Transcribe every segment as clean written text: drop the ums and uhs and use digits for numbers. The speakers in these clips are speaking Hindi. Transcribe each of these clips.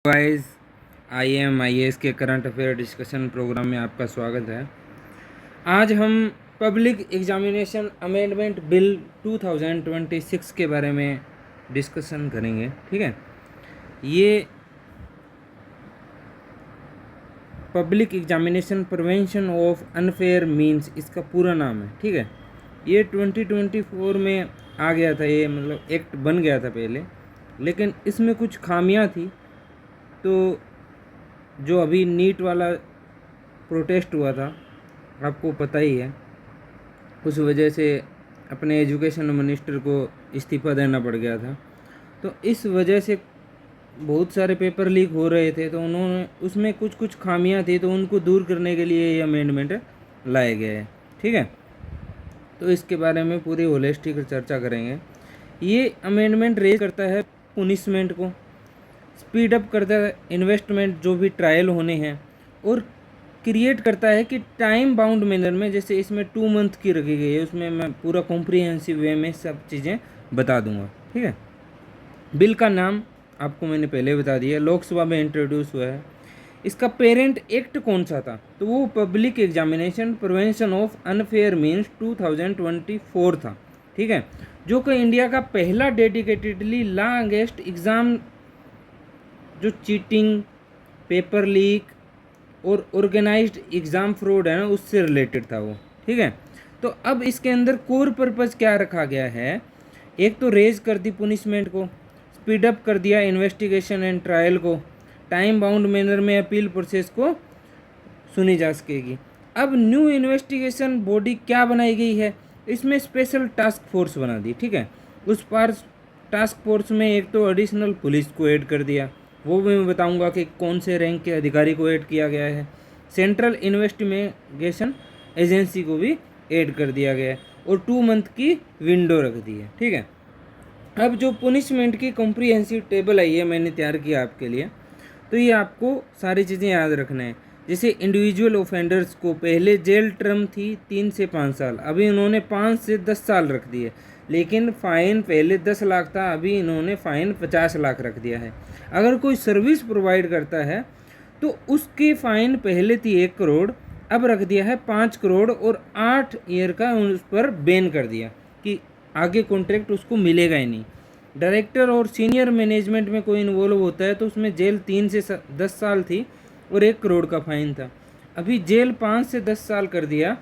गाइस, IAS के करंट अफेयर डिस्कशन प्रोग्राम में आपका स्वागत है। आज हम पब्लिक एग्जामिनेशन अमेंडमेंट बिल 2026 के बारे में डिस्कशन करेंगे। ठीक है, ये public examination prevention of unfair means इसका पूरा नाम है। ठीक है, ये 2024 में आ गया था, ये मतलब एक्ट बन गया था पहले, लेकिन इसमें कुछ खामियां थी। तो जो अभी नीट वाला प्रोटेस्ट हुआ था, आपको पता ही है, उस वजह से अपने एजुकेशन मिनिस्टर को इस्तीफ़ा देना पड़ गया था। तो इस वजह से बहुत सारे पेपर लीक हो रहे थे, तो उन्होंने उसमें कुछ कुछ खामियां थी, तो उनको दूर करने के लिए ये अमेंडमेंट लाए गए हैं। ठीक है, तो इसके बारे में पूरी होलिस्टिक चर्चा करेंगे। ये अमेंडमेंट रेज करता है पुनिशमेंट को, स्पीड अप करता है इन्वेस्टमेंट जो भी ट्रायल होने हैं, और क्रिएट करता है कि टाइम बाउंड मैनर में, जैसे इसमें 2 मंथ की रखी गई है, उसमें मैं पूरा कॉम्प्रिहेंसिव वे में सब चीज़ें बता दूंगा। ठीक है, बिल का नाम आपको मैंने पहले बता दिया, लोकसभा में इंट्रोड्यूस हुआ है। इसका पेरेंट एक्ट कौन सा था, तो वो public examination prevention of unfair means 2024 था। ठीक है, जो कि इंडिया का पहला डेडिकेटेडली लॉ अगेंस्ट एग्ज़ाम, जो चीटिंग, पेपर लीक और ऑर्गेनाइज्ड एग्ज़ाम फ्रॉड है ना, उससे रिलेटेड था वो। ठीक है, तो अब इसके अंदर कोर पर्पज़ क्या रखा गया है, एक तो रेज कर दी पुनिशमेंट को, स्पीड अप कर दिया इन्वेस्टिगेशन एंड ट्रायल को, टाइम बाउंड मैनर में अपील प्रोसेस को सुनी जा सकेगी। अब न्यू इन्वेस्टिगेशन बॉडी क्या बनाई गई है, इसमें स्पेशल टास्क फोर्स बना दी। ठीक है, उस पर टास्क फोर्स में एक तो एडिशनल पुलिस को ऐड कर दिया, वो भी मैं बताऊंगा कि कौन से रैंक के अधिकारी को ऐड किया गया है। सेंट्रल इन्वेस्टिगेशन एजेंसी को भी ऐड कर दिया गया है, और 2 मंथ की विंडो रख दी है। ठीक है, अब जो पुनिशमेंट की कॉम्प्रिहेंसिव टेबल आई है, मैंने तैयार किया आपके लिए, तो ये आपको सारी चीज़ें याद रखना है। जैसे इंडिविजुअल ऑफेंडर्स को पहले जेल टर्म थी 3 से 5 साल, अभी इन्होंने 5 से 10 साल रख दिए। लेकिन फ़ाइन पहले 10 लाख था, अभी इन्होंने फ़ाइन 50 लाख रख दिया है। अगर कोई सर्विस प्रोवाइड करता है तो उसकी फ़ाइन पहले थी 1 करोड़, अब रख दिया है 5 करोड़, और 8 ईयर का उस पर बैन कर दिया कि आगे कॉन्ट्रैक्ट उसको मिलेगा ही नहीं। डायरेक्टर और सीनियर मैनेजमेंट में कोई इन्वॉल्व होता है तो उसमें जेल 3 से 10 साल थी और 1 करोड़ का फ़ाइन था, अभी जेल 5 से 10 साल कर दिया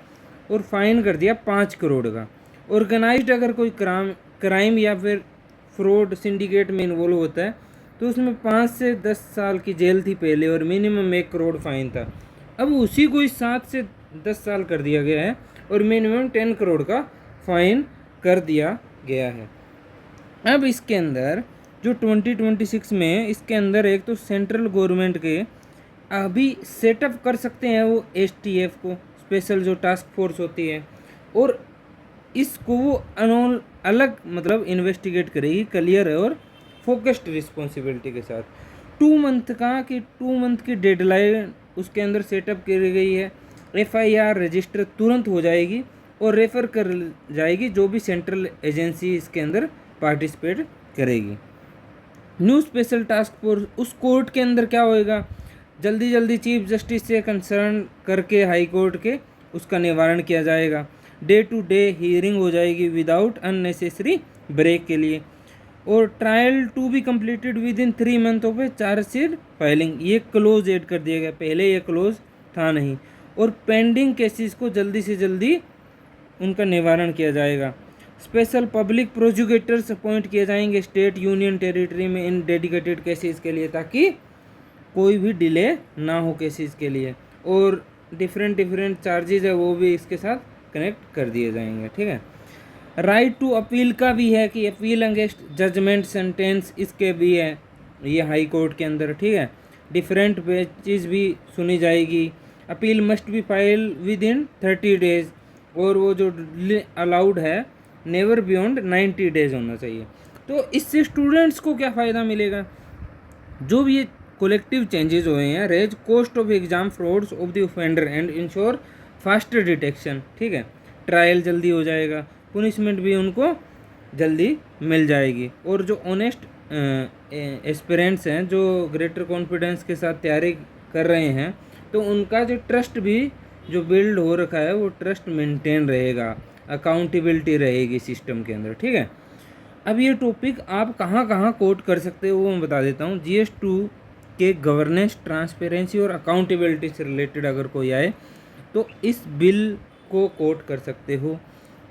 और फ़ाइन कर दिया 5 करोड़ का। ऑर्गेनाइज्ड अगर कोई क्राइम या फिर फ्रॉड सिंडिकेट में इन्वॉल्व होता है तो उसमें 5 से 10 साल की जेल थी पहले, और मिनिमम 1 करोड़ फ़ाइन था। अब उसी को 7 से 10 साल कर दिया गया है और मिनिमम 10 करोड़ का फ़ाइन कर दिया गया है। अब इसके अंदर जो 2026 में, इसके अंदर एक तो सेंट्रल गवर्नमेंट के अभी सेटअप कर सकते हैं वो STF को, स्पेशल जो टास्क फोर्स होती है, और इसको वो अलग मतलब इन्वेस्टिगेट करेगी, क्लियर और फोकस्ड रिस्पॉन्सिबिलिटी के साथ। 2 मंथ की डेडलाइन उसके अंदर सेटअप की गई है। FIR रजिस्टर तुरंत हो जाएगी और रेफर कर जाएगी जो भी सेंट्रल एजेंसी इसके अंदर पार्टिसिपेट करेगी। न्यू स्पेशल टास्क फोर्स, उस कोर्ट के अंदर क्या होएगा, जल्दी जल्दी चीफ जस्टिस से कंसर्न करके हाई कोर्ट के उसका निवारण किया जाएगा। डे टू डे हियरिंग हो जाएगी विदाउट अननेसेसरी ब्रेक के लिए, और trial to be completed within 3 month of a chargesheet filing, ये क्लोज ऐड कर दिया गया, पहले ये क्लोज था नहीं। और पेंडिंग केसेस को जल्दी से जल्दी उनका निवारण किया जाएगा। स्पेशल पब्लिक प्रोसिक्यूटर्स अपॉइंट किए जाएंगे स्टेट यूनियन टेरिटरी में इन डेडिकेटेड केसेस के लिए, ताकि कोई भी डिले ना हो केसेस के लिए, और डिफरेंट चार्जेज है वो भी इसके साथ कनेक्ट कर दिए जाएंगे। ठीक है, राइट टू अपील का भी है कि अपील अगेंस्ट जजमेंट सेंटेंस, इसके भी है ये हाई कोर्ट के अंदर। ठीक है, डिफरेंट बेंचेस भी सुनी जाएगी। Appeal must be file with in 30 days, और वो जो अलाउड है नेवर बियॉन्ड 90 डेज होना चाहिए। तो इससे स्टूडेंट्स को क्या फ़ायदा मिलेगा, जो भी ये कोलेक्टिव चेंजेस हुए हैं, raise cost of exam frauds of the offender and ensure faster detection. ठीक है, ट्रायल जल्दी हो जाएगा, पुनिशमेंट भी उनको जल्दी मिल जाएगी, और जो ऑनेस्ट एस्पिरेंट्स हैं जो ग्रेटर कॉन्फिडेंस के साथ तैयारी कर रहे हैं, तो उनका जो ट्रस्ट भी जो बिल्ड हो रखा है वो ट्रस्ट मेंटेन रहेगा, अकाउंटेबिलिटी रहेगी सिस्टम के अंदर, ठीक है। अब ये टॉपिक आप कहाँ कहाँ कोट कर सकते हो वो मैं बता देता हूँ। GS2 के गवर्नेंस, ट्रांसपेरेंसी और अकाउंटेबिलिटी से रिलेटेड अगर कोई आए तो इस बिल को कोट कर सकते हो।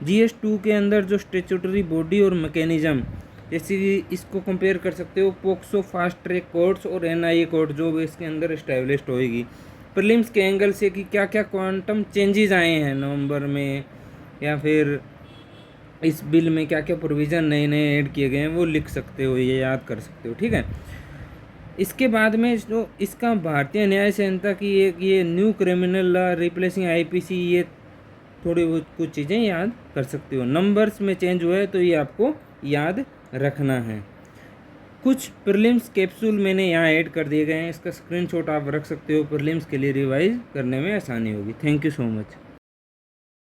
GS2 के अंदर जो स्टेचुटरी बॉडी और मैकेनिज्म, जैसे कि इसको कंपेयर कर सकते हो पोक्सो फास्ट ट्रैक कोर्ट्स और NIA कोर्ट जो भी इसके अंदर इस्टेब्लिश्ड होएगी। प्रीलिम्स के एंगल से कि क्या क्या क्वांटम चेंजेस आए हैं नवंबर में, या फिर इस बिल में क्या क्या प्रोविज़न नए नए ऐड किए गए हैं वो लिख सकते हो, ये याद कर सकते हो, ठीक है। इसके बाद में जो इसका भारतीय न्याय संहिता की एक ये new criminal law replacing IPC, ये थोड़ी बहुत कुछ चीज़ें याद कर सकते हो। नंबर्स में चेंज हुआ है तो ये आपको याद रखना है। कुछ प्रीलिम्स कैप्सूल मैंने यहाँ ऐड कर दिए गए हैं, इसका स्क्रीनशॉट आप रख सकते हो, प्रीलिम्स के लिए रिवाइज करने में आसानी होगी। Thank you so much.